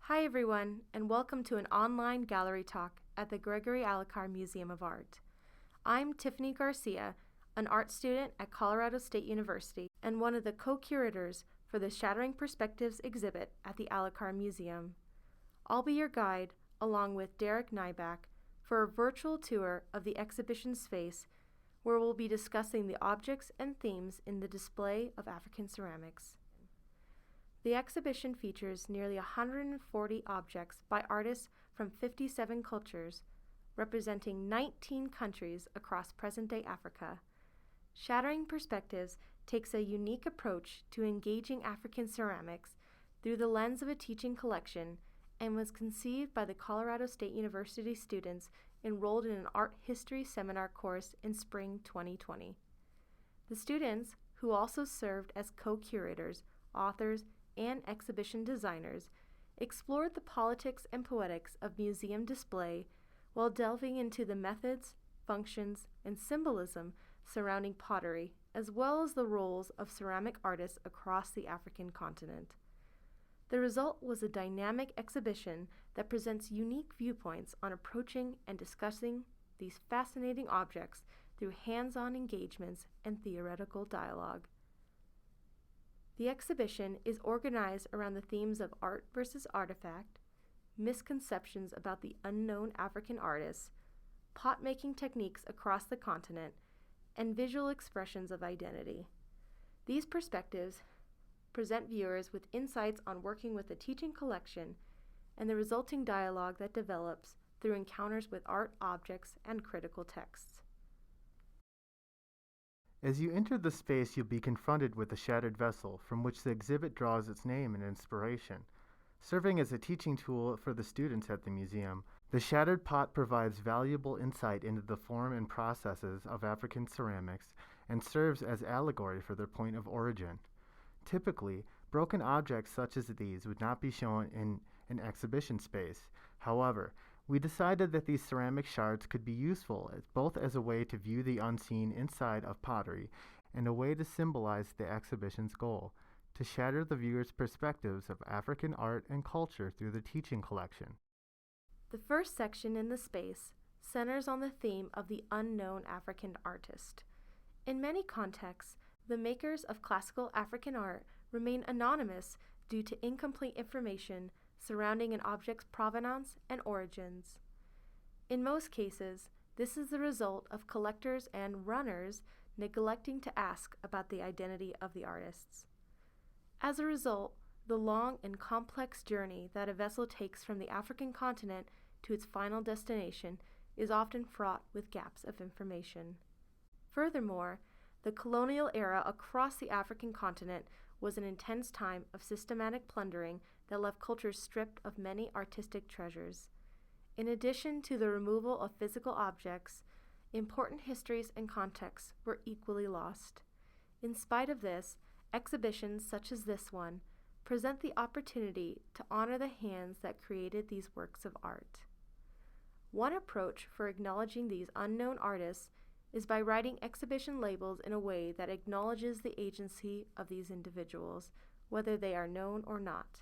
Hi everyone, and welcome to an online gallery talk at the Gregory Allicar Museum of Art. I'm Tiffany Garcia, an art student at Colorado State University and one of the co-curators for the Shattering Perspectives exhibit at the Allicar Museum. I'll be your guide, along with Derek Nyback, for a virtual tour of the exhibition space where we'll be discussing the objects and themes in the display of African ceramics. The exhibition features nearly 140 objects by artists from 57 cultures, representing 19 countries across present-day Africa. Shattering Perspectives takes a unique approach to engaging African ceramics through the lens of a teaching collection and was conceived by the Colorado State University students enrolled in an art history seminar course in spring 2020. The students, who also served as co-curators, authors, and exhibition designers, explored the politics and poetics of museum display while delving into the methods, functions, and symbolism surrounding pottery, as well as the roles of ceramic artists across the African continent. The result was a dynamic exhibition that presents unique viewpoints on approaching and discussing these fascinating objects through hands-on engagements and theoretical dialogue. The exhibition is organized around the themes of art versus artifact, misconceptions about the unknown African artists, pot-making techniques across the continent, and visual expressions of identity. These perspectives present viewers with insights on working with the teaching collection and the resulting dialogue that develops through encounters with art objects and critical texts. As you enter the space, you'll be confronted with a shattered vessel from which the exhibit draws its name and inspiration. Serving as a teaching tool for the students at the museum, the shattered pot provides valuable insight into the form and processes of African ceramics and serves as allegory for their point of origin. Typically, broken objects such as these would not be shown in an exhibition space. However, we decided that these ceramic shards could be useful both as a way to view the unseen inside of pottery and a way to symbolize the exhibition's goal, to shatter the viewer's perspectives of African art and culture through the teaching collection. The first section in the space centers on the theme of the unknown African artist. In many contexts, the makers of classical African art remain anonymous due to incomplete information surrounding an object's provenance and origins. In most cases, this is the result of collectors and runners neglecting to ask about the identity of the artists. As a result, the long and complex journey that a vessel takes from the African continent to its final destination is often fraught with gaps of information. Furthermore, the colonial era across the African continent was an intense time of systematic plundering that left cultures stripped of many artistic treasures. In addition to the removal of physical objects, important histories and contexts were equally lost. In spite of this, exhibitions such as this one present the opportunity to honor the hands that created these works of art. One approach for acknowledging these unknown artists is by writing exhibition labels in a way that acknowledges the agency of these individuals, whether they are known or not.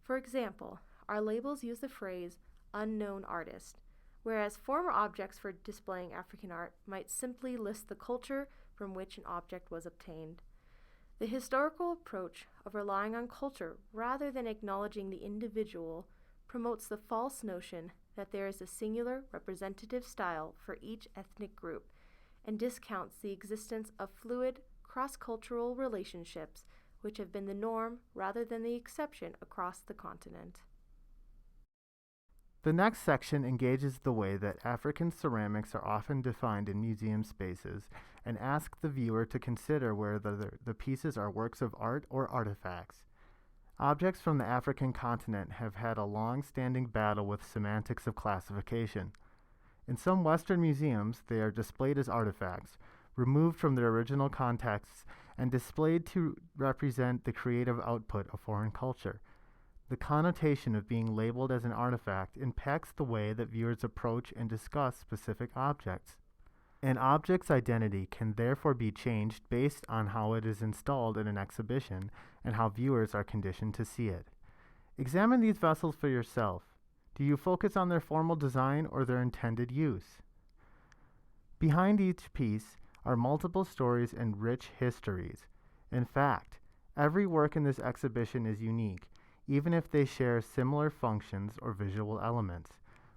For example, our labels use the phrase unknown artist, whereas former objects for displaying African art might simply list the culture from which an object was obtained. The historical approach of relying on culture rather than acknowledging the individual promotes the false notion that there is a singular representative style for each ethnic group and discounts the existence of fluid, cross-cultural relationships which have been the norm rather than the exception across the continent. The next section engages the way that African ceramics are often defined in museum spaces and asks the viewer to consider whether the pieces are works of art or artifacts. Objects from the African continent have had a long-standing battle with semantics of classification. In some Western museums, they are displayed as artifacts, removed from their original contexts, and displayed to represent the creative output of foreign culture. The connotation of being labeled as an artifact impacts the way that viewers approach and discuss specific objects. An object's identity can therefore be changed based on how it is installed in an exhibition and how viewers are conditioned to see it. Examine these vessels for yourself. Do you focus on their formal design or their intended use? Behind each piece are multiple stories and rich histories. In fact, every work in this exhibition is unique, even if they share similar functions or visual elements.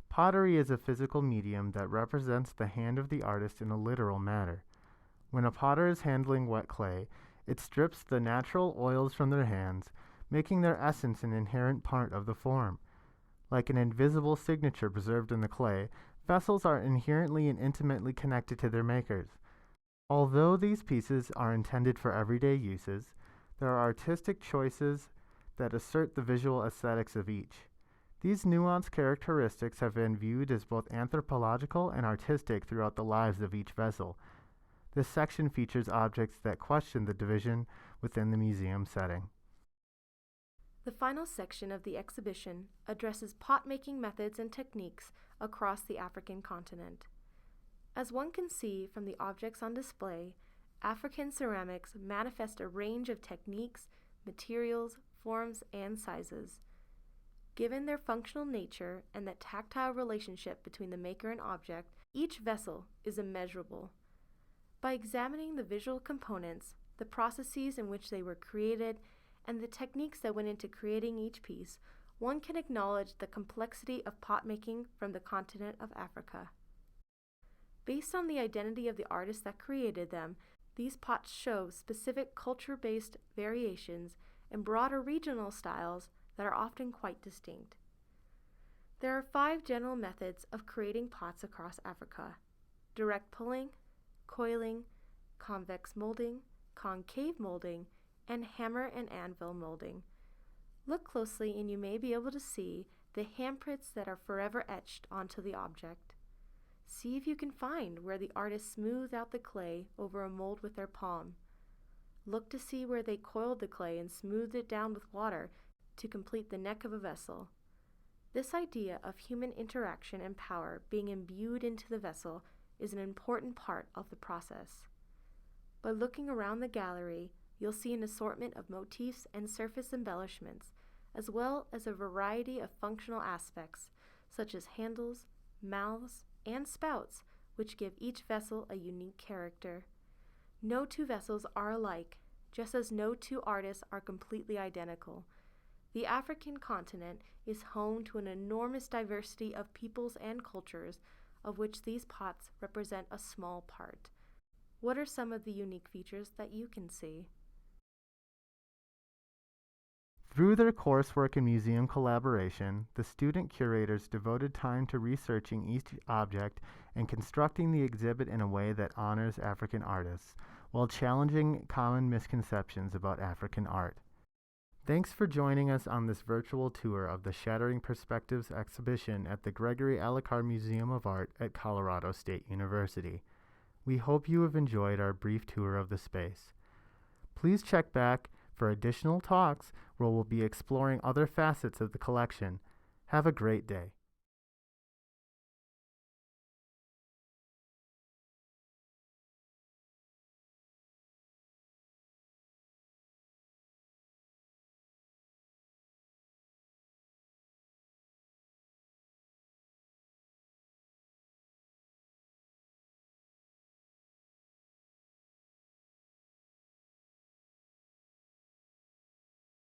Pottery is a physical medium that represents the hand of the artist in a literal manner. When a potter is handling wet clay, it strips the natural oils from their hands, making their essence an inherent part of the form. Like an invisible signature preserved in the clay, vessels are inherently and intimately connected to their makers. Although these pieces are intended for everyday uses, there are artistic choices that assert the visual aesthetics of each. These nuanced characteristics have been viewed as both anthropological and artistic throughout the lives of each vessel. This section features objects that question the division within the museum setting. The final section of the exhibition addresses pot-making methods and techniques across the African continent. As one can see from the objects on display, African ceramics manifest a range of techniques, materials, forms, and sizes. Given their functional nature and that tactile relationship between the maker and object, each vessel is immeasurable. By examining the visual components, the processes in which they were created, and the techniques that went into creating each piece, one can acknowledge the complexity of pot making from the continent of Africa. Based on the identity of the artists that created them, these pots show specific culture-based variations and broader regional styles that are often quite distinct. There are 5 general methods of creating pots across Africa: direct pulling, coiling, convex molding, concave molding, and hammer and anvil molding. Look closely and you may be able to see the handprints that are forever etched onto the object. See if you can find where the artist smoothed out the clay over a mold with their palm. Look to see where they coiled the clay and smoothed it down with water to complete the neck of a vessel. This idea of human interaction and power being imbued into the vessel is an important part of the process. By looking around the gallery, you'll see an assortment of motifs and surface embellishments, as well as a variety of functional aspects, such as handles, mouths, and spouts, which give each vessel a unique character. No 2 vessels are alike, just as no 2 artists are completely identical. The African continent is home to an enormous diversity of peoples and cultures, of which these pots represent a small part. What are some of the unique features that you can see? Through their coursework and museum collaboration, the student curators devoted time to researching each object and constructing the exhibit in a way that honors African artists, while challenging common misconceptions about African art. Thanks for joining us on this virtual tour of the Shattering Perspectives exhibition at the Gregory Allicar Museum of Art at Colorado State University. We hope you have enjoyed our brief tour of the space. Please check back for additional talks where we'll be exploring other facets of the collection. Have a great day.